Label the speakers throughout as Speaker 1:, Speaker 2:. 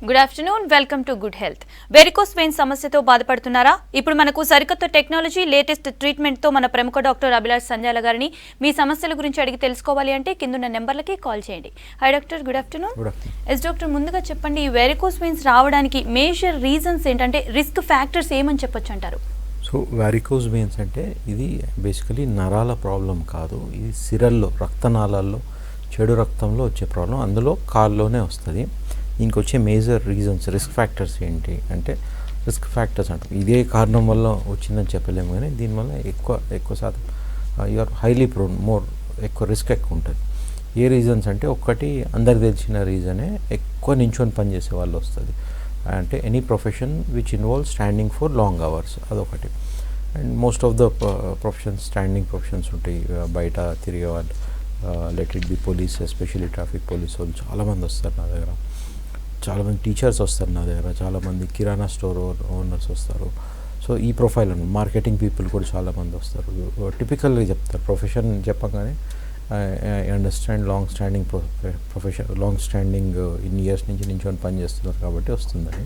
Speaker 1: Good afternoon, welcome to good health. Varicose vein సమస్యతో బాధపడుతున్నారా? ఇప్పుడు మనకు సరికొత్త టెక్నాలజీ, లేటెస్ట్ ట్రీట్మెంట్తో మన ప్రముఖ డాక్టర్ అభిలాష్ సంజాల గారిని మీ సమస్యల గురించి అడిగి తెలుసుకోవాలి అంటే కిందున్న నెంబర్లకి కాల్ చేయండి. Hi doctor, good afternoon. Yes doctor, ముందుగా చెప్పండి, ఈ వెరికోస్ వెయిన్స్ రావడానికి మేజర్ రీజన్స్ ఏంటంటే రిస్క్ ఫ్యాక్టర్స్ ఏమని చెప్పొచ్చు అంటారు?
Speaker 2: సో వారికోస్ వెయిన్స్ అంటే ఇది బేసికలీ నరాల ప్రాబ్లం కాదు, ఇది సిరల్లో, రక్తనాళాల్లో, చెడు రక్తంలో వచ్చే ప్రాబ్లం. అందులో కాల్లోనే వస్తుంది. దీనికి వచ్చే మేజర్ రీజన్స్, రిస్క్ ఫ్యాక్టర్స్ ఏంటి అంటే, రిస్క్ ఫ్యాక్టర్స్ అంటే ఇదే కారణం వల్ల వచ్చిందని చెప్పలేము, కానీ దీనివల్ల ఎక్కువ శాతం యూఆర్ హైలీ ప్రోన్, ఎక్కువ రిస్క్ ఎక్కువ ఉంటుంది. ఏ రీజన్స్ అంటే, ఒకటి అందరికి తెలిసిన రీజనే, ఎక్కువ నించొని పనిచేసే వాళ్ళు వస్తుంది. అంటే any profession which involve standing for long hours, అదొకటి. And most of the professions standing professions ఉంటాయి. బయట తిరిగే వాళ్ళు, let it be police, especially traffic police వాళ్ళు చాలామంది వస్తారు నా దగ్గర. చాలామంది టీచర్స్ వస్తారు నా దగ్గర, చాలామంది కిరాణా స్టోర్ ఓనర్స్ వస్తారు. సో ఈ ప్రొఫైల్ అని మార్కెటింగ్ పీపుల్ కూడా చాలామంది వస్తారు. టిపికల్గా చెప్తారు ప్రొఫెషన్ చెప్పగానే, I understand long standing profession, long standing ఇన్ని ఇయర్స్ నుంచి నించొని పని చేస్తున్నారు కాబట్టి వస్తుందని.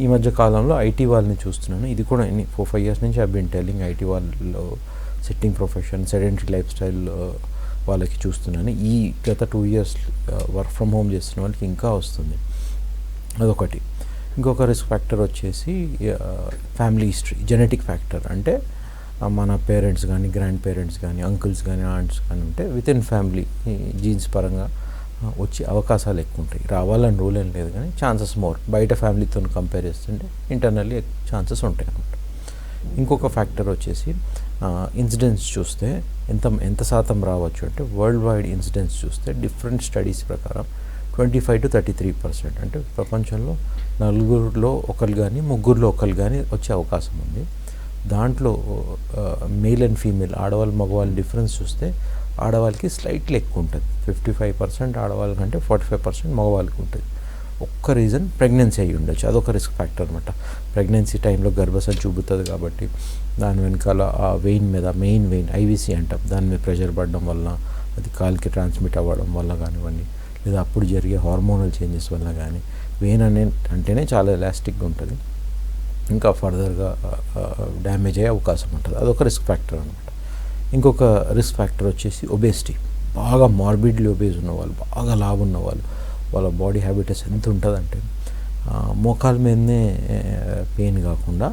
Speaker 2: ఈ మధ్య కాలంలో ఐటీ వాళ్ళని చూస్తున్నాను. ఇది కూడా 4-5 years నుంచి ఐ బీన్ టెల్లింగ్, ఐటీ వాళ్ళు sitting profession, sedentary life style వాళ్ళకి చూస్తున్నాను. ఈ గత 2 years వర్క్ ఫ్రమ్ హోమ్ చేస్తున్న వాళ్ళకి ఇంకా వస్తుంది, అదొకటి. ఇంకొక రిస్క్ ఫ్యాక్టర్ వచ్చేసి ఫ్యామిలీ హిస్టరీ, జెనెటిక్ ఫ్యాక్టర్. అంటే మన పేరెంట్స్ కానీ, గ్రాండ్ పేరెంట్స్ కానీ, అంకుల్స్ కానీ, ఆంట్స్ కానీ ఉంటే విత్ ఇన్ ఫ్యామిలీ జీన్స్ పరంగా వచ్చే అవకాశాలు ఎక్కువ ఉంటాయి. రావాలని రూల్ ఏం లేదు, కానీ ఛాన్సెస్ మోర్. బయట ఫ్యామిలీతో కంపేర్ చేస్తుంటే ఇంటర్నల్లీ ఛాన్సెస్ ఉంటాయి అన్నమాట. ఇంకొక ఫ్యాక్టర్ వచ్చేసి ఇన్సిడెంట్స్ చూస్తే ఎంత శాతం రావచ్చు అంటే, వరల్డ్ వైడ్ ఇన్సిడెంట్స్ చూస్తే డిఫరెంట్ స్టడీస్ ప్రకారం 25 to 33%. అంటే ప్రపంచంలో 4 ఒకరు కానీ, 3 ఒకరు కానీ వచ్చే అవకాశం ఉంది. దాంట్లో మేల్ అండ్ ఫీమేల్, ఆడవాళ్ళు మగవాళ్ళ డిఫరెన్స్ చూస్తే ఆడవాళ్ళకి స్లైట్లీ ఎక్కువ ఉంటుంది. 55% ఆడవాళ్ళ కంటే 45% మగవాళ్ళకి ఉంటుంది. ఒక్క రీజన్ ప్రెగ్నెన్సీ అయ్యి ఉండొచ్చు, అదొక రిస్క్ ఫ్యాక్టర్ అనమాట. ప్రెగ్నెన్సీ టైంలో గర్భసంచి చూపుతుంది కాబట్టి దాని వెనకాల ఆ వెయిన్ మీద, మెయిన్ వెయిన్ ఐవీసీ అంటాం, దాని మీద ప్రెషర్ పడడం వల్ల, అది కాలుకి ట్రాన్స్మిట్ అవ్వడం వల్ల కానివ్వండి, లేదా అప్పుడు జరిగే హార్మోనల్ చేంజెస్ వల్ల కానీ, వెయిన్ అంటేనే చాలా ఎలాస్టిక్గా ఉంటుంది, ఇంకా ఫర్దర్గా డ్యామేజ్ అయ్యే అవకాశం ఉంటుంది. అదొక రిస్క్ ఫ్యాక్టర్ అనమాట. ఇంకొక రిస్క్ ఫ్యాక్టర్ వచ్చేసి ఒబేసిటీ. బాగా మార్బిడ్లీ ఒబేస్ ఉన్నవాళ్ళు, బాగా లావు ఉన్నవాళ్ళు, వాళ్ళ బాడీ హ్యాబిటస్ ఎంత ఉంటుందంటే, మోకాల మీదనే పెయిన్ కాకుండా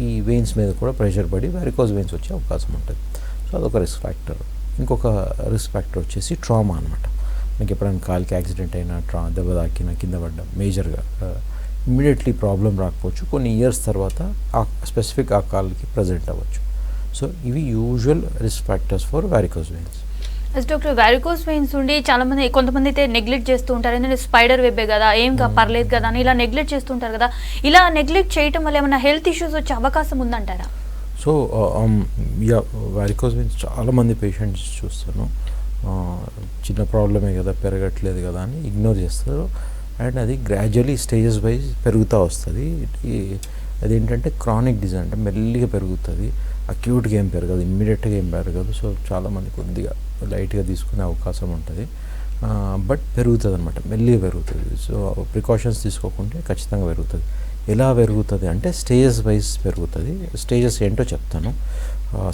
Speaker 2: ఈ వెయిన్స్ మీద కూడా ప్రెషర్ పడి వారికోస్ వెయిన్స్ వచ్చే అవకాశం ఉంటుంది. సో అదొక రిస్క్ ఫ్యాక్టర్. ఇంకొక రిస్క్ ఫ్యాక్టర్ వచ్చేసి ట్రామా అనమాట. మీకు ఎప్పుడైనా కాలుకి యాక్సిడెంట్ అయినా, దెబ్బ తాకినా, కింద పడ్డం, మేజర్గా ఇమ్మీడియట్లీ ప్రాబ్లం రాకపోవచ్చు, కొన్ని ఇయర్స్ తర్వాత స్పెసిఫిక్ ఆ కాలుకి ప్రజెంట్ అవ్వచ్చు. సో ఇవి usual risk factors for varicose veins.
Speaker 1: Doctor, varicose veins ఉండి కొంతమంది అయితే నెగ్లెక్ట్ చేస్తూ ఉంటారు. ఎందుకంటే స్పైడర్ వెబ్బే కదా, ఏం పర్లేదు కదా అని ఇలా నెగ్లెక్ట్ చేస్తుంటారు కదా. ఇలా నెగ్లెక్ట్ చేయటం వల్ల ఏమైనా హెల్త్ ఇష్యూస్ వచ్చే అవకాశం ఉందంటారా?
Speaker 2: సో వారికోస్ వెయిన్స్ చాలామంది పేషెంట్స్ చూస్తాను, చిన్న ప్రాబ్లమే కదా, పెరగట్లేదు కదా అని ఇగ్నోర్ చేస్తారు. అండ్ అది గ్రాడ్యువలీ స్టేజెస్ వైజ్ పెరుగుతూ వస్తుంది. అదేంటంటే క్రానిక్ డిజీజ్, అంటే మెల్లిగా పెరుగుతుంది, అక్యూట్గా ఏం పెరగదు, ఇమ్మీడియట్గా ఏం పెరగదు. సో చాలామంది కొద్దిగా లైట్గా తీసుకునే అవకాశం ఉంటుంది, బట్ పెరుగుతుంది అనమాట, మెల్లిగా పెరుగుతుంది. సో ప్రికాషన్స్ తీసుకోకుంటే ఖచ్చితంగా పెరుగుతుంది. ఎలా పెరుగుతుంది అంటే స్టేజెస్ వైజ్ పెరుగుతుంది. స్టేజెస్ ఏంటో చెప్తాను.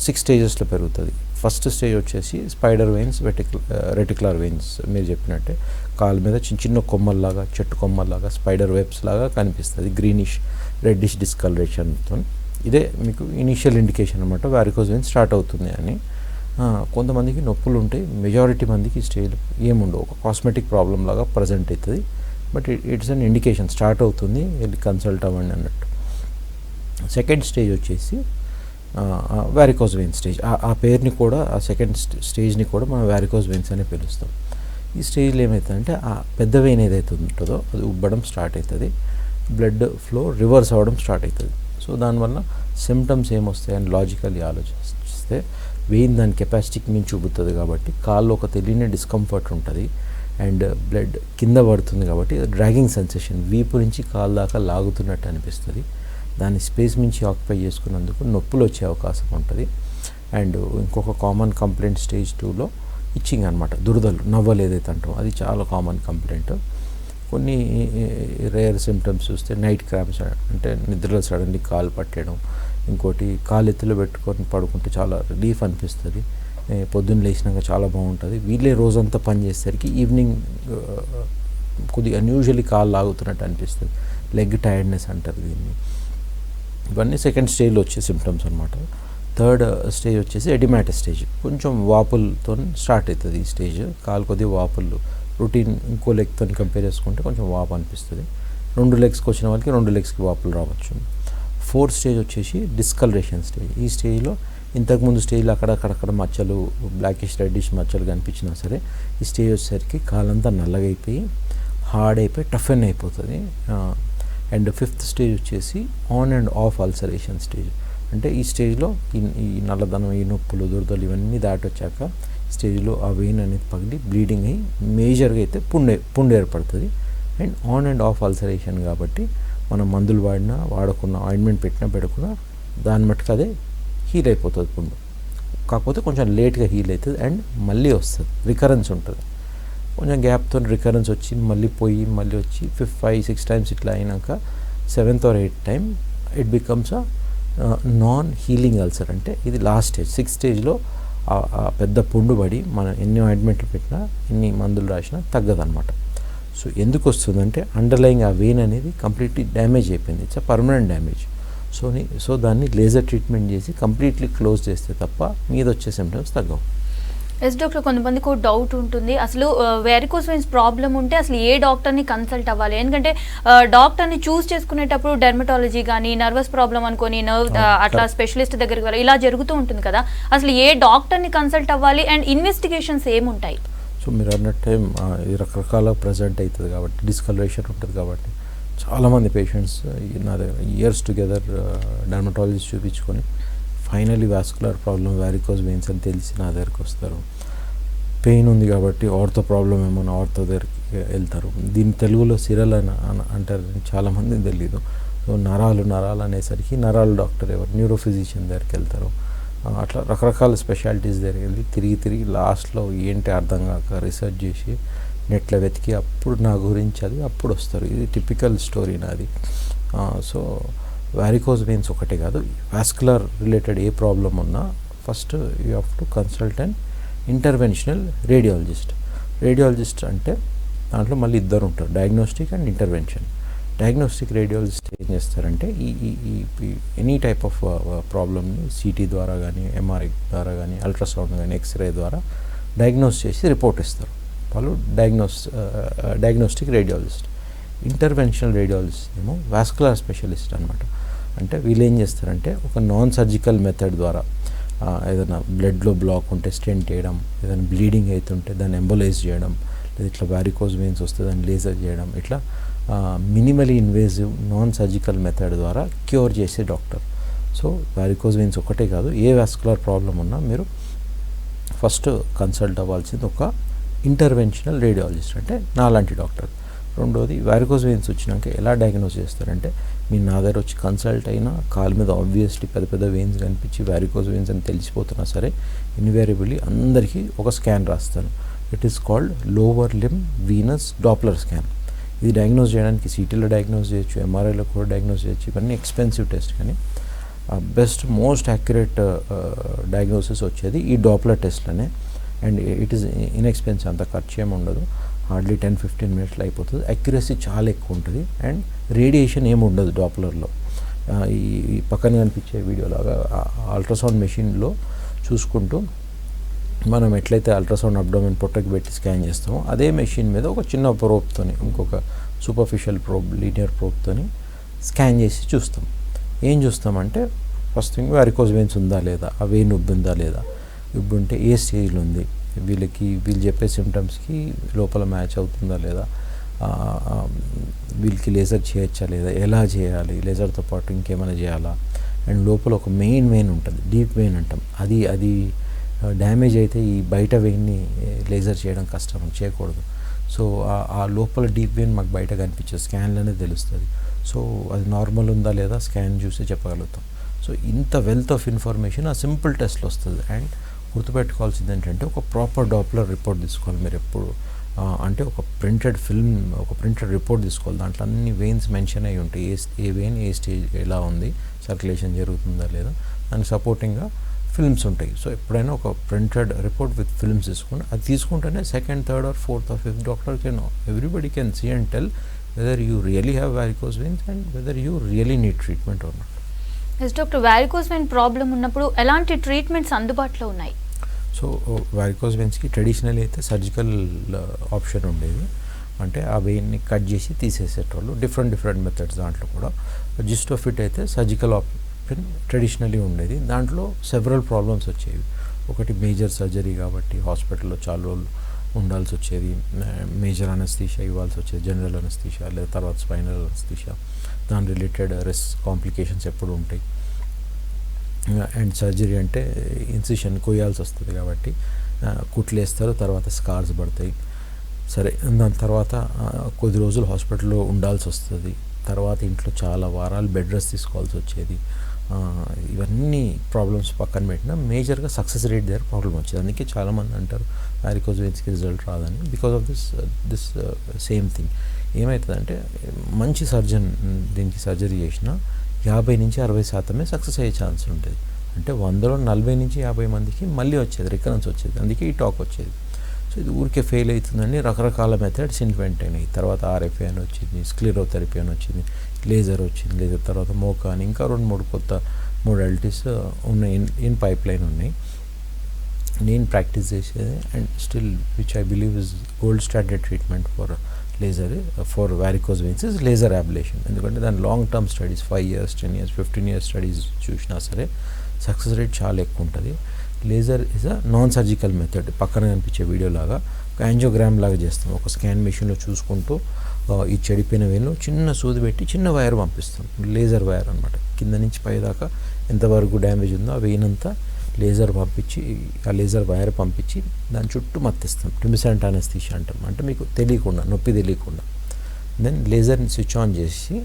Speaker 2: 6 stagesలో పెరుగుతుంది. ఫస్ట్ స్టేజ్ వచ్చేసి స్పైడర్ వెయిన్స్, రెటిక్యులర్ వెయిన్స్. మీరు చెప్పినట్టే కాలు మీద చిన్న కొమ్మల్లాగా, చెట్టు కొమ్మల్లాగా, స్పైడర్ వెబ్స్ లాగా కనిపిస్తుంది, గ్రీనిష్ రెడ్డిష్ డిస్కలరేషన్తో. ఇదే మీకు ఇనీషియల్ ఇండికేషన్ అనమాట, వారికోస్ వెయిన్స్ స్టార్ట్ అవుతుంది అని. కొంతమందికి నొప్పులు ఉంటాయి, మెజారిటీ మందికి స్టేజ్ ఏముండవు, ఒక కాస్మెటిక్ ప్రాబ్లం లాగా ప్రజెంట్ అవుతుంది, but it's an indication start అవుతుంది, వెళ్ళి కన్సల్ట్ అవ్వండి అన్నట్టు. సెకండ్ స్టేజ్ వచ్చేసి వారికోస్ వెయిన్ స్టేజ్. ఆ పేరుని కూడా, ఆ సెకండ్ స్టేజ్ని కూడా మనం వారికోస్ వెయిన్స్ అనే పిలుస్తాం. ఈ స్టేజ్లో ఏమవుతుందంటే, ఆ పెద్ద వెయిన్ ఏదైతే ఉంటుందో అది ఉబ్బడం స్టార్ట్ అవుతుంది, బ్లడ్ ఫ్లో రివర్స్ అవ్వడం స్టార్ట్ అవుతుంది. సో దానివల్ల సిమ్టమ్స్ ఏమొస్తాయని లాజికల్లీ ఆలోచిస్తే, వెయిన్ దాని కెపాసిటీకి మించి ఉబ్బుతుంది కాబట్టి కాళ్ళు ఒక తెలియని డిస్కంఫర్ట్ ఉంటుంది, అండ్ బ్లడ్ కింద పడుతుంది కాబట్టి డ్రాగింగ్ సెన్సేషన్, వీపు నుంచి కాలు దాకా లాగుతున్నట్టు అనిపిస్తుంది. దాన్ని స్పేస్ మించి ఆక్యుపై చేసుకున్నందుకు నొప్పులు వచ్చే అవకాశం ఉంటుంది. అండ్ ఇంకొక కామన్ కంప్లైంట్ స్టేజ్ 2లో ఇచ్చింగ్ అనమాట, దురదలు, నవ్వలు ఏదైతే అంటామో అది చాలా కామన్ కంప్లైంట్. కొన్ని రేర్ సిమ్టమ్స్ చూస్తే నైట్ క్రాంప్స్, అంటే నిద్రలో సడన్లీ కాలు పట్టడం, ఇంకోటి కాలు ఎత్తులో పెట్టుకొని పడుకుంటే చాలా రిలీఫ్ అనిపిస్తుంది, పొద్దున్న లేచినాక చాలా బాగుంటుంది. వీళ్ళే రోజంతా పని చేసేసరికి ఈవినింగ్ కొద్దిగా అన్యూజువల్లీ కాలు లాగుతున్నట్టు అనిపిస్తుంది, లెగ్ టైర్డ్నెస్ అంటారు దీన్ని. ఇవన్నీ సెకండ్ స్టేజ్లో వచ్చే సిమ్టమ్స్ అనమాట. థర్డ్ స్టేజ్ వచ్చేసి ఎడిమాటస్ స్టేజ్, కొంచెం వాపులతో స్టార్ట్ అవుతుంది ఈ స్టేజ్. కాలు కొద్దిగా వాపులు రొటీన్ ఇంకో లెగ్తో కంపేర్ చేసుకుంటే కొంచెం వాపు అనిపిస్తుంది. 2 లెగ్స్కి వచ్చిన వాళ్ళకి 2 లెగ్స్కి వాపులు రావచ్చు. ఫోర్త్ స్టేజ్ వచ్చేసి డిస్కలరేషన్ స్టేజ్. ఈ స్టేజ్లో ఇంతకుముందు స్టేజ్లో అక్కడక్కడ మచ్చలు, బ్లాకిష్ రెడ్డిష్ మచ్చలు కనిపించినా సరే ఈ స్టేజ్ వచ్చేసరికి కాలంతా నల్లగైపోయి హార్డ్ అయిపోయి టఫెన్ అయిపోతుంది. అండ్ ఫిఫ్త్ స్టేజ్ వచ్చేసి on and of ulceration stage. అంటే ఈ స్టేజ్లో ఈ నల్లదనం, ఈ నొప్పులు, దురదలు ఇవన్నీ దాటొచ్చాక స్టేజ్లో ఆ వెయిన్ అనేది పగిలి బ్లీడింగ్ అయ్యి మేజర్గా అయితే పుండు ఏర్పడుతుంది. And on and of ulceration కాబట్టి మనం మందులు వాడినా వాడకున్న, ఆయింట్మెంట్ పెట్టినా పెడకున్నా దాని మట్టుకు అదే హీల్ అయిపోతుంది పుండు. కాకపోతే కొంచెం లేట్గా హీల్ అవుతుంది అండ్ మళ్ళీ వస్తుంది, రికరెన్స్ ఉంటుంది. కొంచెం గ్యాప్తో రికరెన్స్ వచ్చి మళ్ళీ పోయి మళ్ళీ వచ్చి 5-6 టైమ్స్ ఇట్లా అయినాక 7th or 8th time it becomes a non healing ulcer. అంటే ఇది లాస్ట్ స్టేజ్. 6th స్టేజ్లో ఆ పెద్ద పుండు పడి మనం ఎన్ని ఆయింట్మెంట్లు పెట్టినా, ఎన్ని మందులు రాసినా తగ్గదన్నమాట. సో ఎందుకు వస్తుందంటే అండర్లయింగ్ ఆ వెయిన్ అనేది కంప్లీట్లీ డ్యామేజ్ అయిపోయింది, it's a permanent damage. So దాన్ని లేజర్ ట్రీట్మెంట్ చేసి కంప్లీట్లీ క్లోజ్ చేస్తే తప్ప మీద వచ్చే సిమ్టమ్స్ తగ్గవు.
Speaker 1: ఎస్ డాక్టర్, కొంతమందికి డౌట్ ఉంటుంది, అసలు వెరికోస్ వెయిన్స్ ప్రాబ్లం ఉంటే అసలు ఏ డాక్టర్ని కన్సల్ట్ అవ్వాలి? ఎందుకంటే డాక్టర్ని చూస్ చేసుకునేటప్పుడు డెర్మటాలజీ కానీ నర్వస్ ప్రాబ్లం అనుకొని అట్లా స్పెషలిస్ట్ దగ్గరికి వెళ్ళి ఇలా జరుగుతూ ఉంటుంది కదా, అసలు ఏ డాక్టర్ని కన్సల్ట్ అవ్వాలి అండ్ ఇన్వెస్టిగేషన్స్ ఏముంటాయి?
Speaker 2: సో మీరు అన్నట్టే ఇది రకరకాల ప్రజెంట్ అవుతుంది కాబట్టి, డిస్కలరేషన్ ఉంటుంది కాబట్టి చాలామంది పేషెంట్స్ నా దగ్గర ఇయర్స్ టుగెదర్ డెర్మటాలజిస్ట్ చూపించుకొని finally vascular problem varicose veins అని తెలిసి నా దగ్గరికి వస్తారు. పెయిన్ ఉంది కాబట్టి ఆర్థో ప్రాబ్లం ఏమో ఆర్థో దగ్గరికి వెళ్తారు. దీని తెలుగులో సిరల్ అని అంటారు, చాలామంది తెలియదు. సో నరాలు అనేసరికి నరాల డాక్టర్ ఎవరు, న్యూరోఫిజిషియన్ దగ్గరికి వెళ్తారు. అట్లా రకరకాల స్పెషాలిటీస్ దగ్గరికి వెళ్ళి తిరిగి లాస్ట్లో ఏంటి అర్థం కాక రీసెర్చ్ చేసి నెట్లో వెతికి అప్పుడు నా గురించి అది అప్పుడు వస్తారు. ఇది టిపికల్ స్టోరీ నాది. సో వారికోస్ వెయిన్స్ ఒకటే కాదు, వాస్కులర్ రిలేటెడ్ ఏ ప్రాబ్లం ఉన్నా first you have to consult and interventional radiologist అంటే దాంట్లో మళ్ళీ ఇద్దరు ఉంటారు, diagnostic and intervention. Diagnostic radiologist ఏం చేస్తారంటే ఈ ఎనీ టైప్ ఆఫ్ ప్రాబ్లమ్ని సిటీ ద్వారా కానీ, ఎంఆర్ఐ ద్వారా కానీ, అల్ట్రాసౌండ్ కానీ, ఎక్స్రే ద్వారా డయాగ్నోస్ చేసి రిపోర్ట్ ఇస్తారు. వాళ్ళు డయాగ్నోస్టిక్ రేడియాలజిస్ట్. ఇంటర్వెన్షనల్ రేడియాలజిస్ట్ ఏమో వాస్కులర్ స్పెషలిస్ట్ అనమాట. అంటే వీళ్ళు ఏం చేస్తారంటే ఒక నాన్ సర్జికల్ మెథడ్ ద్వారా ఏదైనా బ్లడ్లో బ్లాక్ ఉంటే స్టెంట్ చేయడం, ఏదైనా బ్లీడింగ్ అవుతుంటే దాన్ని ఎంబోలైజ్ చేయడం, లేదా ఇట్లా వారికోస్ వెయిన్స్ వస్తే దాన్ని లేజర్ చేయడం, ఇట్లా minimally invasive non surgical method ద్వారా క్యూర్ చేసే డాక్టర్. సో వారికోస్ వెయిన్స్ ఒకటే కాదు, ఏ వాస్కులర్ ప్రాబ్లం ఉన్నా మీరు ఫస్ట్ కన్సల్ట్ అవ్వాల్సింది ఒక ఇంటర్వెన్షనల్ రేడియాలజిస్ట్, అంటే నాలాంటి డాక్టర్. రెండోది వారికోస్ వెయిన్స్ వచ్చినాక ఎలా డయాగ్నోస్ చేస్తారంటే, మీరు నా దగ్గర వచ్చి కన్సల్ట్ అయినా కాలు మీద ఆబ్వియస్లీ పెద్ద వెయిన్స్ కనిపించి వారికోస్ వెయిన్స్ అని తెలిసిపోతున్నా సరే ఇన్వేరియబుల్లీ అందరికీ ఒక స్కాన్ రాస్తాను. It is called lower limb venous doppler scan. ఇది డయాగ్నోస్ చేయడానికి సిటీలో డయాగ్నోస్ చేయొచ్చు, ఎంఆర్ఐలో కూడా డయాగ్నోస్ చేయొచ్చు. ఇవన్నీ ఎక్స్పెన్సివ్ టెస్ట్, కానీ బెస్ట్ మోస్ట్ యాక్యురేట్ డయాగ్నోసిస్ వచ్చేది ఈ డాప్లర్ టెస్ట్లోనే. అండ్ ఇట్ ఈస్ ఇన్ఎక్స్పెన్సివ్, అంత ఖర్చు ఏమి ఉండదు, హార్డ్లీ 10-15 మినిట్స్లో అయిపోతుంది. అక్యురసీ చాలా ఎక్కువ ఉంటుంది అండ్ రేడియేషన్ ఏమి ఉండదు డాప్లర్లో. ఈ పక్కన కనిపించే వీడియోలాగా అల్ట్రాసౌండ్ మెషిన్లో చూసుకుంటూ మనం ఎట్లయితే అల్ట్రాసౌండ్ అబ్డోమెన్ పొట్టకి పెట్టి స్కాన్ చేస్తామో అదే మెషిన్ మీద ఒక చిన్న ప్రోబ్తోని, ఇంకొక సూపర్ఫిషియల్ ప్రోబ్, లీనియర్ ప్రోబ్తోని స్కాన్ చేసి చూస్తాం. ఏం చూస్తామంటే ఫస్ట్ థింగ్ వారికోస్ వెయిన్స్ ఉందా లేదా, ఆ వెయిన్ ఉబ్బిందా లేదా, ఉబ్బి ఉంటే ఏ స్టేజ్లో ఉంది, వీళ్ళు చెప్పే సిమ్టమ్స్కి లోపల మ్యాచ్ అవుతుందా లేదా, వీళ్ళకి లేజర్ చేయొచ్చా లేదా, ఎలా చేయాలి, లేజర్తో పాటు ఇంకేమైనా చేయాలా. అండ్ లోపల ఒక మెయిన్ వెయిన్ ఉంటుంది, డీప్ వెయిన్ అంటాం, అది డ్యామేజ్ అయితే ఈ బయట వెయిన్ని లేజర్ చేయడం కష్టం, చేయకూడదు. సో ఆ లోపల డీప్ వెయిన్ మాకు బయట కనిపించదు, స్కాన్లోనే తెలుస్తుంది. సో అది నార్మల్ ఉందా లేదా స్కాన్ చూసి చెప్పగలుగుతాం. సో ఇంత వెల్త్ ఆఫ్ ఇన్ఫర్మేషన్ ఆ సింపుల్ టెస్ట్లో వస్తుంది. అండ్ గుర్తుపెట్టుకోవాల్సింది ఏంటంటే ఒక ప్రాపర్ డాప్లర్ రిపోర్ట్ తీసుకోవాలి మీరు ఎప్పుడు. అంటే ఒక ప్రింటెడ్ ఫిల్మ్, ఒక ప్రింటెడ్ రిపోర్ట్ తీసుకోవాలి. దాంట్లో అన్ని వెయిన్స్ మెన్షన్ అయ్యి ఉంటాయి. ఏ వెయిన్ ఏ స్టేజ్ ఎలా ఉంది, సర్క్యులేషన్ జరుగుతుందా లేదా, దానికి సపోర్టింగ్గా ఫిల్మ్స్ ఉంటాయి. సో ఎప్పుడైనా ఒక ప్రింటెడ్ రిపోర్ట్ విత్ ఫిల్మ్స్ తీసుకుని అది తీసుకుంటేనే second, third or fourth or fifth doctor can, everybody can see and tell whether you really have varicose veins and whether you really need treatment or not.
Speaker 1: Yes doctor, varicose vein problem ఉన్నప్పుడు ఎలాంటి treatments అందుబాటులో ఉన్నాయి?
Speaker 2: So varicose వెయిన్స్కి traditional అయితే surgical option ఉండేది. అంటే ఆ వెయిన్ని cut చేసి తీసేసేటోళ్ళు. డిఫరెంట్ మెథడ్స్ దాంట్లో కూడా. జిస్ట్ ఆఫ్ ఇట్ అయితే సర్జికల్ ఆప్షన్ ట్రెడిషనల్లీ ఉండేది. దాంట్లో సెవరల్ ప్రాబ్లమ్స్ వచ్చేవి. ఒకటి మేజర్ సర్జరీ కాబట్టి హాస్పిటల్లో చాలా రోజులు ఉండాల్సి వచ్చేది. మేజర్ అనస్థీషియా ఇవ్వాల్సి వచ్చేది, జనరల్ అనస్థీషియా లేదా తర్వాత స్పైనల్ అనస్థీషియా. దాని రిలేటెడ్ రిస్క్ కాంప్లికేషన్స్ ఎప్పుడు ఉంటాయి. అండ్ సర్జరీ అంటే ఇన్సిషన్ కొయ్యాల్సి వస్తుంది కాబట్టి కుట్లు వేస్తారు, తర్వాత స్కార్స్ పడతాయి. సరే, దాని తర్వాత కొద్ది రోజులు హాస్పిటల్లో ఉండాల్సి వస్తుంది. తర్వాత ఇంట్లో చాలా వారాలు బెడ్ రెస్ట్ తీసుకోవాల్సి వచ్చేది. ఇవన్నీ ప్రాబ్లమ్స్ పక్కన పెట్టినా మేజర్గా సక్సెస్ రేట్ దగ్గర ప్రాబ్లం వచ్చేది. అందుకే చాలామంది అంటారు వారికోస్ వెయిన్స్కి రిజల్ట్ రాదని. Because of this same thing. ఏమవుతుందంటే మంచి సర్జన్ దీనికి సర్జరీ చేసినా 50 నుంచి 60% సక్సెస్ అయ్యే ఛాన్స్ ఉంటుంది. అంటే 100లో 40 నుంచి 50 మందికి మళ్ళీ వచ్చేది, రికరెన్స్ వచ్చేది. అందుకే ఈ టాక్ వచ్చేది. సో ఇది ఊరికే ఫెయిల్ అవుతుందని రకరకాల మెథడ్స్ ఇన్వెంట్ అయినాయి. తర్వాత ఆర్ఎఫ్ఏ అని వచ్చింది, స్క్లిరోథెరపీ అని వచ్చింది, లేజర్ వచ్చింది, లేజర్ తర్వాత మోకా అని ఇంకా 2-3 కొత్త మోడాలిటీస్ ఉన్నాయి, ఇన్ పైప్ లైన్ ఉన్నాయి. నేను ప్రాక్టీస్ చేసేది and still which I believe is gold standard treatment for laser for varicose veins is laser ablation. ఎందుకంటే దాని long term studies 5 years, 10 years, 15 years studies చూసినా సరే సక్సెస్ రేట్ చాలా ఎక్కువ ఉంటుంది. Laser is a non surgical method. పక్కన కనిపించే video లాగా ఒక యాంజియోగ్రామ్ లాగా చేస్తాం. ఒక స్కాన్ మెషిన్లో చూసుకుంటూ ఈ చెడిపోయిన వేలు చిన్న సూది పెట్టి చిన్న వైర్ పంపిస్తాం. లేజర్ వైర్ అనమాట. కింద నుంచి పై దాకా ఎంతవరకు డ్యామేజ్ ఉందో ఆ వెయినంతా లేజర్ పంపించి, ఆ లేజర్ వైర్ పంపించి దాని చుట్టూ మత్తిస్తాం. ట్రిమిసెంట్ అనస్థీషియా అంటాం. అంటే మీకు తెలియకుండా, నొప్పి తెలియకుండా. దెన్ లేజర్ని స్విచ్ ఆన్ చేసి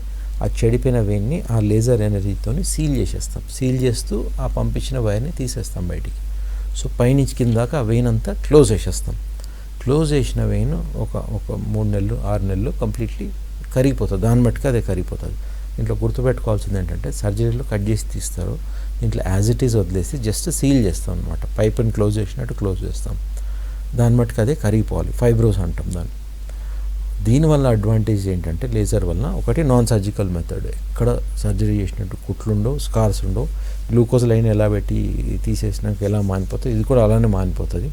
Speaker 2: ఆ చెడిపోయిన వెయిన్ని ఆ లేజర్ ఎనర్జీతో సీల్ చేసేస్తాం. సీల్ చేస్తూ ఆ పంపించిన వైర్ని తీసేస్తాం బయటికి. సో పైనుంచి కింద దాకా ఆ వెయిన్ అంతా క్లోజ్ చేసేస్తాం. క్లోజ్ చేసిన వెయిన్ ఒక 3 నెలలు 6 నెలలు కంప్లీట్లీ కరిగిపోతుంది. దాన్ని బట్టి అదే కరిగిపోతుంది. దీంట్లో గుర్తుపెట్టుకోవాల్సింది ఏంటంటే సర్జరీలో కట్ చేసి తీస్తారు. దీంట్లో యాజ్ ఇట్ ఈజ్ వదిలేసి జస్ట్ సీల్ చేస్తాం అనమాట. పైప్ని క్లోజ్ చేసినట్టు క్లోజ్ చేస్తాం. దాన్ని బట్టి అదే కరిగిపోవాలి. ఫైబ్రోస్ అంటాం దాన్ని. దీనివల్ల అడ్వాంటేజ్ ఏంటంటే లేజర్ వల్ల ఒకటి నాన్ సర్జికల్ మెథడ్. ఎక్కడ సర్జరీ చేసినట్టు కుట్లుండవు, స్కార్స్ ఉండవు. గ్లూకోజ్ లైన్ ఎలా పెట్టి తీసేసినాక ఎలా మానిపోతుంది, ఇది కూడా అలానే మానిపోతుంది.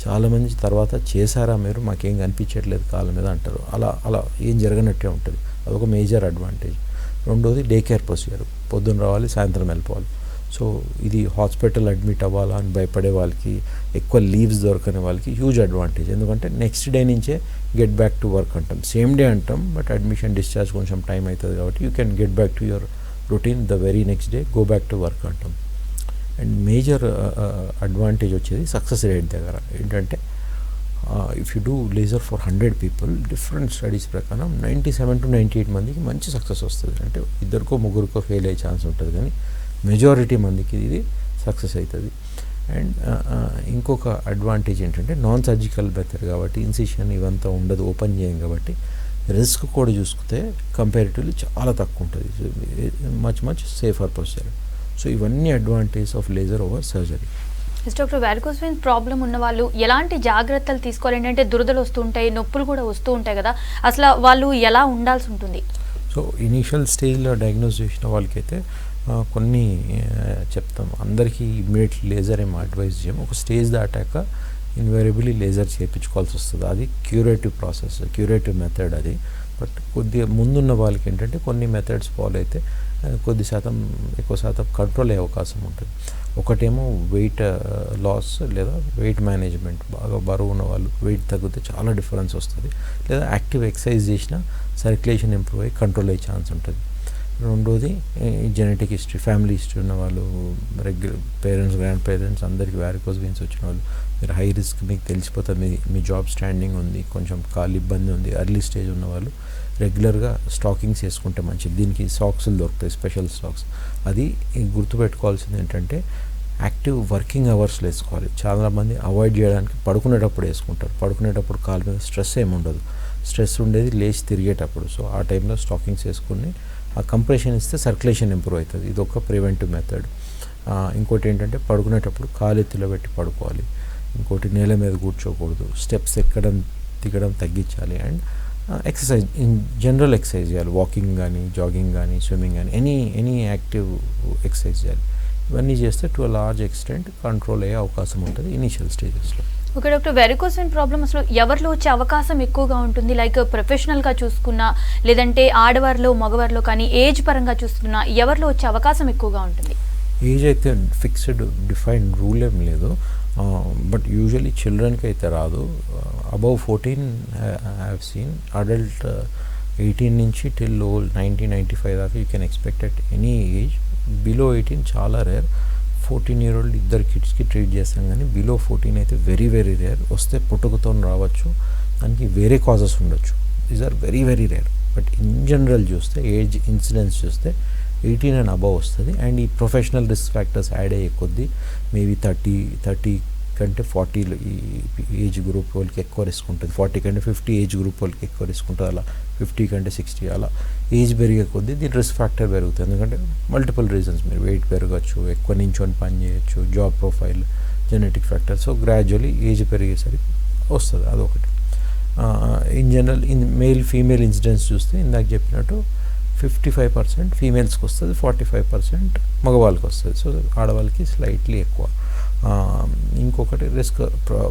Speaker 2: చాలామంది తర్వాత చేశారా మీరు, మాకేం కనిపించట్లేదు కాళ్ళ మీద అంటారు. అలా ఏం జరగనట్టే ఉంటుంది. అదొక మేజర్ అడ్వాంటేజ్. రెండోది డే కేర్ ప్రొసీజర్. పొద్దున్న రావాలి, సాయంత్రం వెళ్ళిపోవాలి. సో ఇది హాస్పిటల్ అడ్మిట్ అవ్వాలా అని భయపడే వాళ్ళకి, ఎక్కువ లీవ్స్ దొరకని వాళ్ళకి హ్యూజ్ అడ్వాంటేజ్. ఎందుకంటే నెక్స్ట్ డే నుంచే గెట్ బ్యాక్ టు వర్క్ అంటాం. సేమ్ డే అంటాం, బట్ అడ్మిషన్ డిశ్చార్జ్ కొంచెం టైం అవుతుంది కాబట్టి you can get back to your routine the very next day, go back to work అంటాం. అండ్ మేజర్ అడ్వాంటేజ్ వచ్చేది success rate దగ్గర. ఏంటంటే if you do laser for 100 people, different studies ప్రకారం 97 to 98 మందికి మంచి సక్సెస్ వస్తుంది. అంటే 2-3 ఫెయిల్ అయ్యే ఛాన్స్ ఉంటుంది, కానీ మెజారిటీ మందికి ఇది సక్సెస్ అవుతుంది. అండ్ ఇంకొక అడ్వాంటేజ్ ఏంటంటే నాన్ సర్జికల్ మెథడ్ కాబట్టి ఇన్సిషన్ ఇవంతా ఉండదు, ఓపెన్ చేయం కాబట్టి రిస్క్ కూడా చూసుకుంటే కంపారిటివ్లీ చాలా తక్కువ ఉంటుంది. Much safer procedure. సో ఇవన్నీ advantage of laser over surgery.
Speaker 1: Doctor, varicose vein problem ఉన్న వాళ్ళు ఎలాంటి జాగ్రత్తలు తీసుకోవాలి? ఏంటంటే దురదలు వస్తుంటాయి, నొప్పులు కూడా వస్తూ ఉంటాయి కదా, అసలు వాళ్ళు ఎలా ఉండాల్సి ఉంటుంది?
Speaker 2: సో ఇనీషియల్ స్టేజ్లో డయాగ్నోస్ చేసిన వాళ్ళకైతే కొన్ని చెప్తాం. అందరికీ ఇమ్మీడియట్లీ లేజర్ ఏం అడ్వైజ్ చేయం. ఒక స్టేజ్ దాటాక ఇన్వేరియబుల్లీ లేజర్ చేయించుకోవాల్సి వస్తుంది. అది క్యూరేటివ్ ప్రాసెస్, క్యూరేటివ్ మెథడ్ అది. బట్ కొద్దిగా ముందున్న వాళ్ళకి ఏంటంటే కొన్ని మెథడ్స్ ఫాలో అయితే ఎక్కువ శాతం కంట్రోల్ అయ్యే అవకాశం ఉంటుంది. ఒకటేమో వెయిట్ లాస్ లేదా వెయిట్ మేనేజ్మెంట్. బాగా బరువు ఉన్న వాళ్ళు వెయిట్ తగ్గితే చాలా డిఫరెన్స్ వస్తుంది. లేదా యాక్టివ్ ఎక్సర్సైజ్ చేసినా సర్క్యులేషన్ ఇంప్రూవ్ అయ్యి కంట్రోల్ అయ్యే ఛాన్స్ ఉంటుంది. రెండోది జెనెటిక్ హిస్టరీ, ఫ్యామిలీ హిస్టరీ ఉన్న వాళ్ళు, పేరెంట్స్, గ్రాండ్ పేరెంట్స్ అందరికీ వారికోస్ వెయిన్స్ వచ్చిన వాళ్ళు, మీరు హై రిస్క్, మీకు తెలిసిపోతుంది మీ జాబ్ స్టాండింగ్ ఉంది, కొంచెం కాలు ఇబ్బంది ఉంది, ఎర్లీ స్టేజ్ ఉన్న వాళ్ళు రెగ్యులర్గా స్టాకింగ్స్ వేసుకుంటే మంచిది. దీనికి సాక్స్లు దొరుకుతాయి, స్పెషల్ సాక్స్. అది గుర్తుపెట్టుకోవాల్సింది ఏంటంటే యాక్టివ్ వర్కింగ్ అవర్స్లో వేసుకోవాలి. చాలామంది అవాయిడ్ చేయడానికి పడుకునేటప్పుడు వేసుకుంటారు. పడుకునేటప్పుడు కాలు మీద స్ట్రెస్ ఏమి ఉండదు, స్ట్రెస్ ఉండేది లేచి తిరిగేటప్పుడు. సో ఆ టైంలో స్టాకింగ్స్ వేసుకుని ఆ కంప్రెషన్ ఇస్తే సర్క్యులేషన్ ఇంప్రూవ్ అవుతుంది. ఇది ఒక ప్రివెంటివ్ మెథడ్. ఇంకోటి ఏంటంటే పడుకునేటప్పుడు కాలు ఎత్తులో పెట్టి పడుకోవాలి. ఇంకోటి నేల మీద కూర్చోకూడదు, స్టెప్స్ ఎక్కడం దిగడం తగ్గించాలి. And exercise in general exercise చేయాలి. వాకింగ్ కానీ, జాగింగ్ కానీ, స్విమ్మింగ్ కానీ, ఎనీ యాక్టివ్ ఎక్సర్సైజ్ చేయాలి. ఇవన్నీ చేస్తే to a large extent control అయ్యే అవకాశం ఉంటుంది ఇనీషియల్ స్టేజెస్లో.
Speaker 1: Okay doctor, varicose vein problem అసలు ఎవరిలో వచ్చే అవకాశం ఎక్కువగా ఉంటుంది? లైక్ ప్రొఫెషనల్గా చూసుకున్నా, లేదంటే ఆడవారిలో మగవారిలో కానీ, ఏజ్ పరంగా చూసుకున్నా ఎవరిలో వచ్చే అవకాశం ఎక్కువగా ఉంటుంది?
Speaker 2: ఏజ్ అయితే ఫిక్స్డ్ డిఫైన్డ్ రూల్ ఏం లేదు, బట్ యూజువలీ చిల్డ్రన్కి అయితే రాదు. Above 14 have seen. అడల్ట్ 18 నుంచి టిల్ 90-95 దాకా you can expect at any age. Below 18 చాలా రేర్. 14-year-old ఇద్దరు కిడ్స్కి ట్రీట్ చేస్తాం, కానీ బిలో 14 అయితే వెరీ వెరీ రేర్. వస్తే పుట్టుకతో రావచ్చు, దానికి వేరే కాజెస్ ఉండొచ్చు. These are very very rare. But in general చూస్తే ఏజ్ ఇన్సిడెన్స్ చూస్తే 18 అండ్ అబవ్ వస్తుంది. అండ్ ఈ ప్రొఫెషనల్ రిస్క్ ఫ్యాక్టర్స్ యాడ్ అయ్యే కొద్దీ మేబీ 30 కంటే 40 ఈ ఏజ్ గ్రూప్ వాళ్ళకి ఎక్కువ రిస్క్ ఉంటుంది, 40 కంటే 50 ఏజ్ గ్రూప్ వాళ్ళకి ఎక్కువ రిస్క్ ఉంటుంది, అలా 50 కంటే 60 అలా ఏజ్ పెరిగే కొద్దీ దీని రిస్క్ ఫ్యాక్టర్ పెరుగుతుంది. ఎందుకంటే మల్టిపుల్ రీజన్స్, మీరు వెయిట్ పెరగచ్చు, ఎక్కువ నించొని పని చేయొచ్చు, job profile, genetic factor. So gradually age పెరిగేసరికి వస్తుంది. అదొకటి. In general male female incidence చూస్తే ఇందాక చెప్పినట్టు 55% ఫీమేల్స్కి వస్తుంది, 45% మగవాళ్ళకి వస్తుంది. సో ఆడవాళ్ళకి స్లైట్లీ ఎక్కువ. ఇంకొకటి రిస్క్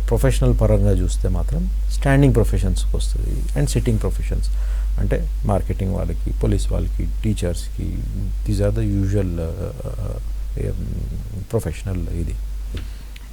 Speaker 2: ప్రొఫెషనల్ పరంగా చూస్తే మాత్రం స్టాండింగ్ ప్రొఫెషన్స్కి వస్తుంది అండ్ సిట్టింగ్ ప్రొఫెషన్స్, అంటే మార్కెటింగ్ వాళ్ళకి, పోలీస్ వాళ్ళకి, టీచర్స్కి. These are the usual professional ఇది.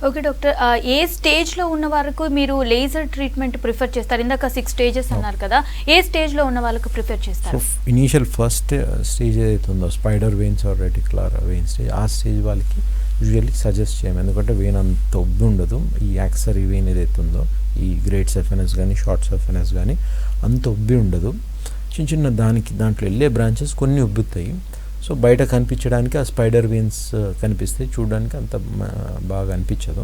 Speaker 1: ఓకే డాక్టర్, ఏ స్టేజ్లో ఉన్న వరకు మీరు లేజర్ ట్రీట్మెంట్ ప్రిఫర్ చేస్తారు? ఇందాక 6 స్టేజెస్ అన్నారు కదా, ఏ స్టేజ్లో ఉన్న వాళ్ళకు ప్రిఫర్ చేస్తారు?
Speaker 2: ఇనీషియల్ ఫస్ట్ స్టేజ్ ఏదైతే ఉందో spider veins or reticular vein stage, ఆ స్టేజ్ వాళ్ళకి యూజువల్లీ సజెస్ట్ చేయము. ఎందుకంటే వెయిన్ అంత ఉబ్బి ఉండదు. ఈ యాక్సరీ వెయిన్ ఏదైతే ఉందో, ఈ గ్రేట్ సర్ఫెనస్ కానీ, షార్ట్ సర్ఫెనస్ కానీ అంత ఉబ్బి ఉండదు. చిన్న చిన్న దాంట్లో వెళ్ళే బ్రాంచెస్ కొన్ని ఉబ్బుతాయి. సో బయట కనిపించడానికి ఆ స్పైడర్ వెయిన్స్ కనిపిస్తాయి, చూడడానికి అంత బాగా అనిపించదు.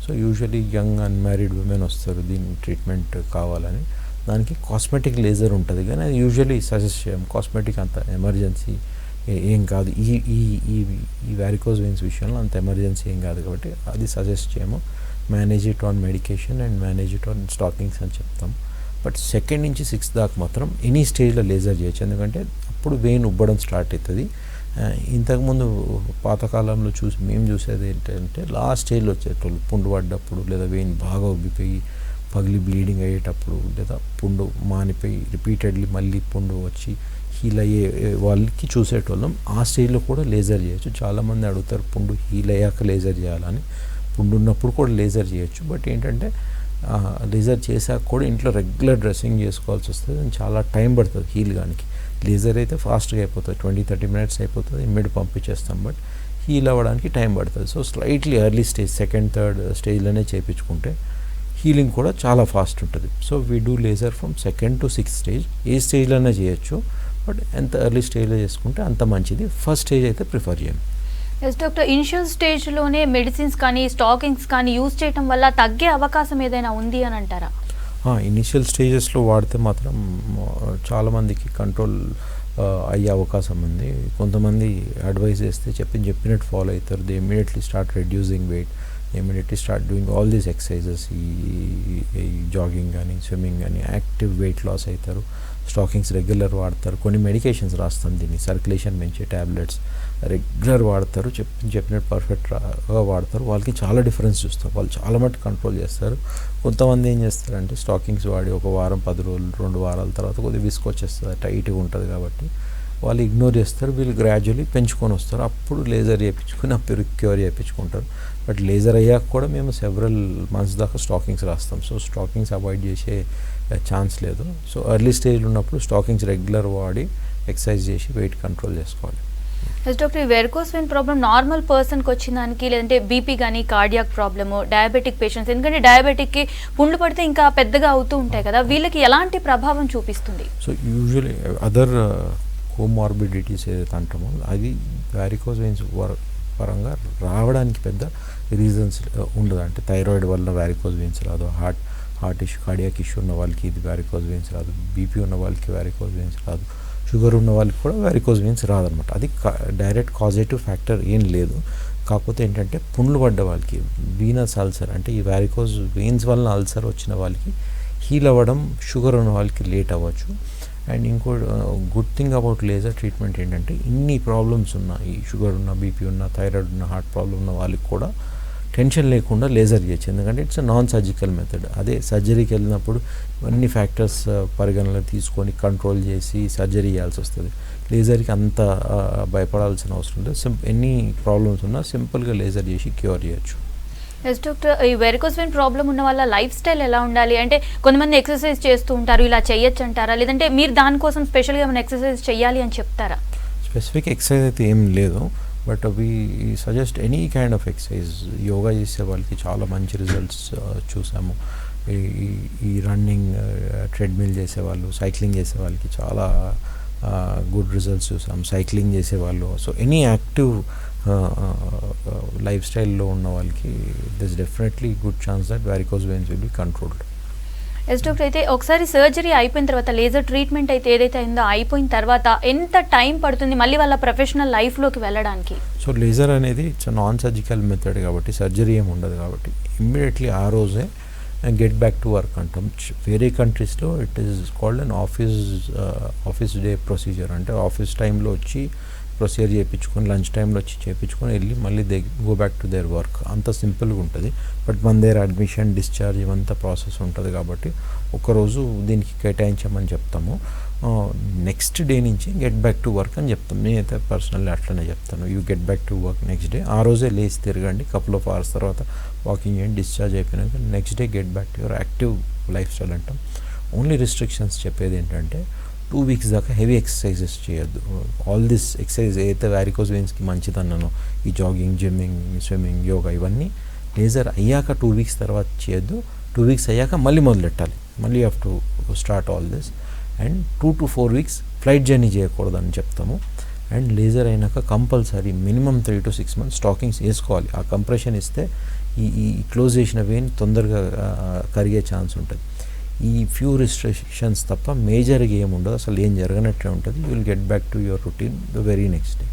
Speaker 2: So usually young unmarried women వస్తారు దీని ట్రీట్మెంట్ కావాలని. దానికి కాస్మెటిక్ లేజర్ ఉంటుంది, కానీ అది యూజువలీ సజెస్ట్ చేయం. కాస్మెటిక్ అంత ఎమర్జెన్సీ ఏం కాదు. ఈ వారికోస్ వెయిన్స్ విషయంలో అంత ఎమర్జెన్సీ ఏం కాదు కాబట్టి అది సజెస్ట్ చేయము. Manage it on medication and manage it on stockings అని చెప్తాం. బట్ 2nd నుంచి 6th దాకా మాత్రం ఎనీ స్టేజ్లో లేజర్ చేయొచ్చు, ఎందుకంటే అప్పుడు వెయిన్ ఉబ్బడం స్టార్ట్ అవుతుంది. ఇంతకుముందు పాతకాలంలో మేము చూసేది ఏంటంటే లాస్ట్ స్టేజ్లో వచ్చేటోళ్ళు పుండు పడ్డప్పుడు, లేదా వెయిన్ బాగా ఉబ్బిపోయి పగిలి బ్లీడింగ్ అయ్యేటప్పుడు, లేదా పుండు మానిపోయి రిపీటెడ్లీ మళ్ళీ పుండు వచ్చి హీల్ అయ్యే వాళ్ళకి చూసేటోళ్ళం. ఆ స్టేజ్లో కూడా లేజర్ చేయొచ్చు. చాలామంది అడుగుతారు పుండు హీల్ అయ్యాక లేజర్ చేయాలని. పుండు ఉన్నప్పుడు కూడా లేజర్ చేయొచ్చు. బట్ ఏంటంటే లేజర్ చేశాక కూడా ఇంట్లో రెగ్యులర్ డ్రెస్సింగ్ చేసుకోవాల్సి వస్తుంది, చాలా టైం పడుతుంది హీల్ కానికి. లేజర్ అయితే ఫాస్ట్గా అయిపోతుంది, 20-30 minutes అయిపోతుంది, ఇమ్మీడియట్ పంపించేస్తాం. బట్ హీల్ అవ్వడానికి టైం పడుతుంది. So slightly early stage 2nd, 3rd స్టేజ్లోనే చేయించుకుంటే హీలింగ్ కూడా చాలా ఫాస్ట్ ఉంటుంది. So we do laser from 2nd to 6th stage. ఏ స్టేజ్లోనే చేయొచ్చు, బట్ ఎంత ఎర్లీ స్టేజ్లో చేసుకుంటే అంత మంచిది. ఫస్ట్ స్టేజ్ అయితే ప్రిఫర్ చేయం.
Speaker 1: ఎస్ డాక్టర్, ఇనిషియల్ స్టేజ్లోనే మెడిసిన్స్ కానీ, స్టాకింగ్స్ కానీ యూజ్ చేయడం వల్ల తగ్గే అవకాశం ఏదైనా ఉంది అని అంటారా?
Speaker 2: ఇనిషియల్ స్టేజెస్లో వాడితే మాత్రం చాలామందికి కంట్రోల్ అయ్యే అవకాశం ఉంది. కొంతమంది అడ్వైస్ చేస్తే చెప్పినట్టు ఫాలో అవుతారు. They immediately start reducing weight, immediately start doing all these exercises. ఈ జాగింగ్ కానీ, స్విమ్మింగ్ కానీ, యాక్టివ్ వెయిట్ లాస్ అవుతారు. స్టాకింగ్స్ రెగ్యులర్ వాడతారు. కొన్ని మెడికేషన్స్ రాస్తాం దీన్ని, సర్క్యులేషన్ పెంచే ట్యాబ్లెట్స్ రెగ్యులర్ వాడతారు. చెప్పినట్టు పర్ఫెక్ట్గా వాడతారు. వాళ్ళకి చాలా డిఫరెన్స్ చూస్తారు, వాళ్ళు చాలా మటు కంట్రోల్ చేస్తారు. కొంతమంది ఏం చేస్తారంటే స్టాకింగ్స్ వాడి 1 వారం, 10 రోజులు, 2 వారాల తర్వాత కొద్దిగా విసుకొచ్చేస్తుంది, టైట్గా ఉంటుంది కాబట్టి వాళ్ళు ఇగ్నోర్ చేస్తారు. వీళ్ళు గ్రాడ్యువల్లీ పెంచుకొని వస్తారు. అప్పుడు లేజర్ చేయించుకొని అప్పుడు క్యూర్ చేయించుకుంటారు. బట్ లేజర్ అయ్యాక కూడా మేము సెవరల్ మంత్స్ దాకా స్టాకింగ్స్ రాస్తాం. సో స్టాకింగ్స్ అవాయిడ్ చేసే ఛాన్స్ లేదు. సో ఎర్లీ స్టేజ్లో ఉన్నప్పుడు స్టాకింగ్స్ రెగ్యులర్ వాడి ఎక్సర్సైజ్ చేసి వెయిట్ కంట్రోల్ చేసుకోవాలి.
Speaker 1: ఎస్ డాక్టర్, ఈ వెరికోస్ వెయిన్ ప్రాబ్లమ్ నార్మల్ పర్సన్కి వచ్చిన దానికి, లేదంటే బీపీ కానీ, కార్డియాక్ ప్రాబ్లము, డయాబెటిక్ పేషెంట్స్, ఎందుకంటే డయాబెటిక్కి పుండ్లు పడితే ఇంకా పెద్దగా అవుతూ ఉంటాయి కదా, వీళ్ళకి ఎలాంటి ప్రభావం చూపిస్తుంది?
Speaker 2: సో యూజువలీ అదర్ కోమార్బిడిటీస్ ఏదైతే అంటామో అది వారికోస్ వెయిన్స్ పరంగా రావడానికి పెద్ద రీజన్స్ ఉండదు. అంటే థైరాయిడ్ వల్ల వ్యారికోజ్ వెయిన్స్ రాదు, హార్ట్ ఇష్యూ కార్డియాక్ ఇష్యూ ఉన్న వాళ్ళకి ఇది వ్యారికోజ్ వెయిన్స్ రాదు, బీపీ ఉన్న వాళ్ళకి వ్యారికోజ్ వెయిన్స్ రాదు, షుగర్ ఉన్న వాళ్ళకి కూడా వ్యారికోజ్ వెయిన్స్ రాదనమాట. అది డైరెక్ట్ కాజేటివ్ ఫ్యాక్టర్ ఏం లేదు. కాకపోతే ఏంటంటే పుండ్లు పడ్డ వాళ్ళకి వీనస్ అల్సర్ అంటే ఈ వ్యారికోజ్ వెయిన్స్ వలన అల్సర్ వచ్చిన వాళ్ళకి హీల్ అవ్వడం షుగర్ ఉన్న వాళ్ళకి లేట్ అవ్వచ్చు. అండ్ ఇంకో good thing about laser treatment ఏంటంటే ఇన్ని ప్రాబ్లమ్స్ ఉన్న ఈ షుగర్ ఉన్న, బీపీ ఉన్న, థైరాయిడ్ ఉన్న, హార్ట్ ప్రాబ్లం ఉన్న వాళ్ళకి కూడా టెన్షన్ లేకుండా లేజర్ చేయొచ్చు. ఎందుకంటే ఇట్స్ నాన్ సర్జికల్ మెథడ్. అదే సర్జరీకి వెళ్ళినప్పుడు అన్ని ఫ్యాక్టర్స్ పరిగణలో తీసుకొని కంట్రోల్ చేసి సర్జరీ చేయాల్సి వస్తుంది. లేజర్కి అంత భయపడాల్సిన అవసరం లేదు. ఎన్ని ప్రాబ్లమ్స్ ఉన్నా సింపుల్గా లేజర్ చేసి క్యూర్ చేయొచ్చు.
Speaker 1: ఎస్ డాక్టర్, ఈ వెరికోస్ వెయిన్ ప్రాబ్లం ఉన్న వాళ్ళ లైఫ్ స్టైల్ ఎలా ఉండాలి? అంటే కొంతమంది ఎక్సర్సైజ్ చేస్తూ ఉంటారు, ఇలా చేయొచ్చు అంటారా? లేదంటే మీరు దానికోసం స్పెషల్గా ఏమైనా ఎక్సర్సైజ్ చేయాలి అని చెప్తారా?
Speaker 2: స్పెసిఫిక్ ఎక్సర్సైజ్ అయితే ఏం లేదు, but we suggest any kind of exercise. Yoga చేసే వాళ్ళకి చాలా మంచి రిజల్ట్స్ చూసాము. ఈ రన్నింగ్, ట్రెడ్మిల్ చేసేవాళ్ళు, సైక్లింగ్ చేసే వాళ్ళకి చాలా గుడ్ రిజల్ట్స్ చూసాము. సైక్లింగ్ చేసేవాళ్ళు, సో ఎనీ యాక్టివ్ లైఫ్ స్టైల్లో ఉన్న వాళ్ళకి this definitely good chance that varicose veins will be controlled.
Speaker 1: Yes doctor, అయితే ఒకసారి సర్జరీ అయిపోయిన తర్వాత లేజర్ ట్రీట్మెంట్ అయితే ఏదైతే అయిందో అయిపోయిన తర్వాత ఎంత టైం పడుతుంది మళ్ళీ వాళ్ళ ప్రొఫెషనల్ లైఫ్లోకి వెళ్ళడానికి?
Speaker 2: సో లేజర్ అనేది ఇట్స్ నాన్ సర్జికల్ మెథడ్ కాబట్టి సర్జరీ ఏమి ఉండదు కాబట్టి ఇమ్మీడియట్లీ ఆ రోజే గెట్ బ్యాక్ టు వర్క్ అంటాం. వేరే కంట్రీస్లో it is called an office day procedure. అంటే ఆఫీస్ టైంలో వచ్చి ప్రొసీజర్ చేయించుకొని లంచ్ టైంలో వచ్చి చేయించుకొని వెళ్ళి మళ్ళీ go back to their work. అంత సింపుల్గా ఉంటుంది. బట్ మన దగ్గర అడ్మిషన్, డిశ్చార్జ్ ఇవంతా ప్రాసెస్ ఉంటుంది కాబట్టి ఒకరోజు దీనికి కేటాయించమని చెప్తాము. నెక్స్ట్ డే నుంచి గెట్ బ్యాక్ టు వర్క్ అని చెప్తాం. నేనైతే పర్సనల్లీ అట్లనే చెప్తాను. You get back to work next day. ఆ రోజే లేచి తిరగండి, కపుల్ ఆఫ్ అవర్స్ తర్వాత వాకింగ్ చేయండి. డిశ్చార్జ్ అయిపోయినాక next day get back to your active life style అంటాం. ఓన్లీ రిస్ట్రిక్షన్స్ చెప్పేది ఏంటంటే 2 weeks దాకా హెవీ ఎక్సర్సైజెస్ చేయొద్దు. ఆల్ దిస్ ఎక్సర్సైజ్ ఏదైతే వ్యారికోజ్ వెయిన్స్కి మంచిదన్నానో, ఈ జాగింగ్, జిమ్మింగ్, స్విమ్మింగ్, యోగా ఇవన్నీ లేజర్ అయ్యాక 2 weeks తర్వాత చేయొద్దు. 2 weeks అయ్యాక మళ్ళీ మొదలెట్టాలి. మళ్ళీ have to start all this. And 2 to 4 weeks flight journey చేయకూడదని చెప్తాము. అండ్ లేజర్ అయినాక compulsory minimum 3 to 6 months stockings వేసుకోవాలి. ఆ కంప్రెషన్ ఇస్తే ఈ క్లోజ్ చేసిన వెయిన్ తొందరగా కరిగే ఛాన్స్ ఉంటుంది. ఈ ఫ్యూ రిస్ట్రిక్షన్స్ తప్ప మేజర్గా ఏమి ఉండదు, అసలు ఏం జరగనట్టే ఉంటుంది. You will get back to your routine the very next day.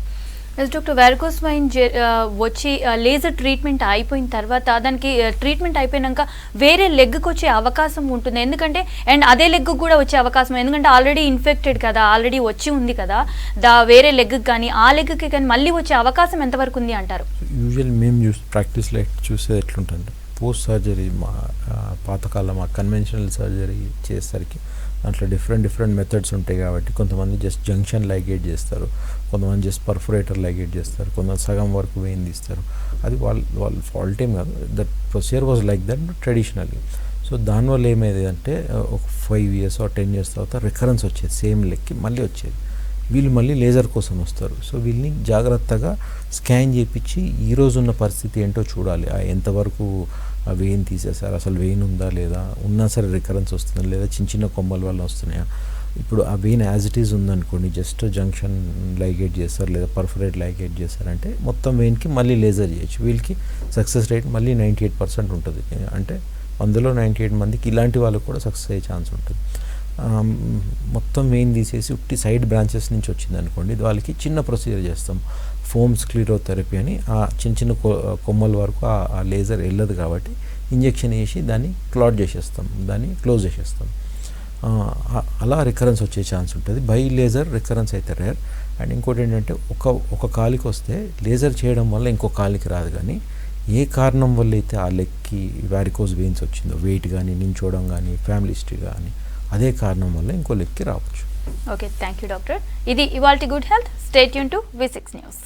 Speaker 1: Yes doctor, varicose vein వచ్చి లేజర్ ట్రీట్మెంట్ అయిపోయిన తర్వాత దానికి ట్రీట్మెంట్ అయిపోయినాక వేరే లెగ్కి వచ్చే అవకాశం ఉంటుంది. ఎందుకంటే అండ్ అదే లెగ్కి కూడా వచ్చే అవకాశం, ఎందుకంటే ఆల్రెడీ ఇన్ఫెక్టెడ్ కదా, ఆల్రెడీ వచ్చి ఉంది కదా, వేరే లెగ్కి కానీ ఆ లెగ్కి కానీ మళ్ళీ వచ్చే అవకాశం ఎంతవరకు ఉంది అంటారు?
Speaker 2: యూజువల్ మేము ప్రాక్టీస్లో చూసేది ఎట్లుంటుంది, పోస్ట్ సర్జరీ పాతకాలం కన్వెన్షనల్ సర్జరీ చేసేసరికి దాంట్లో డిఫరెంట్ మెథడ్స్ ఉంటాయి కాబట్టి కొంతమంది జస్ట్ జంక్షన్ లైగేట్ చేస్తారు, కొంతమంది జస్ట్ పర్ఫొరేటర్ లైగేట్ చేస్తారు, కొంతమంది సగం వరకు వెయిన్ తీస్తారు. అది వాళ్ళ ఫాల్ట్ ఏం కాదు. That procedure was like that traditionally. So దానివల్ల ఏమైంది అంటే ఒక 5 years or 10 years తర్వాత రికరెన్స్ వచ్చేది, సేమ్ లెక్కి మళ్ళీ వచ్చేది. వీళ్ళు మళ్ళీ లేజర్ కోసం వస్తారు. సో వీళ్ళని జాగ్రత్తగా స్కాన్ చేయించి ఈరోజు ఉన్న పరిస్థితి ఏంటో చూడాలి. ఎంతవరకు వెయిన్ తీసేసారు, అసలు వెయిన్ ఉందా లేదా, ఉన్నా సరే రికరెన్స్ వస్తుందా లేదా, చిన్న కొమ్మల వల్ల వస్తున్నాయా. ఇప్పుడు ఆ వెయిన్ యాజ్ ఇట్ ఈజ్ ఉందనుకోండి, జస్ట్ జంక్షన్ లైగేట్ చేస్తారు లేదా పర్ఫొరేట్ లైగేట్ చేస్తారంటే మొత్తం వెయిన్కి మళ్ళీ లేజర్ చేయొచ్చు. వీళ్ళకి సక్సెస్ రేట్ మళ్ళీ 98% ఉంటుంది. అంటే అందులో 98 మందికి ఇలాంటి వాళ్ళకి కూడా సక్సెస్ అయ్యే ఛాన్స్ ఉంటుంది. మొత్తం వెయిన్ తీసేసి ఉట్టి సైడ్ బ్రాంచెస్ నుంచి వచ్చింది అనుకోండి, వాళ్ళకి చిన్న ప్రొసీజర్ చేస్తాం, ఫోమ్ స్క్లీరోథెరపీ అని. ఆ చిన్న కొమ్మల వరకు ఆ లేజర్ వెళ్ళదు కాబట్టి ఇంజెక్షన్ వేసి దాన్ని క్లాట్ చేసేస్తాం, దాన్ని క్లోజ్ చేసేస్తాం. అలా రికరెన్స్ వచ్చే ఛాన్స్ ఉంటుంది. బై లేజర్ రికరెన్స్ అయితే రేర్. అండ్ ఇంకోటి ఏంటంటే ఒక కాలికి వస్తే లేజర్ చేయడం వల్ల ఇంకో కాలికి రాదు. కానీ ఏ కారణం వల్ల అయితే ఆ లెగ్కి వ్యారికోజ్ వెయిన్స్ వచ్చిందో, వెయిట్ కానీ, నించోవడం కానీ, ఫ్యామిలీ హిస్టరీ కానీ, అదే కారణం వల్ల ఇంకో లెగ్కి రావచ్చు.
Speaker 1: Okay, thank you doctor. ఇది ఇవాల్టి good health. Stay tune to V6 news.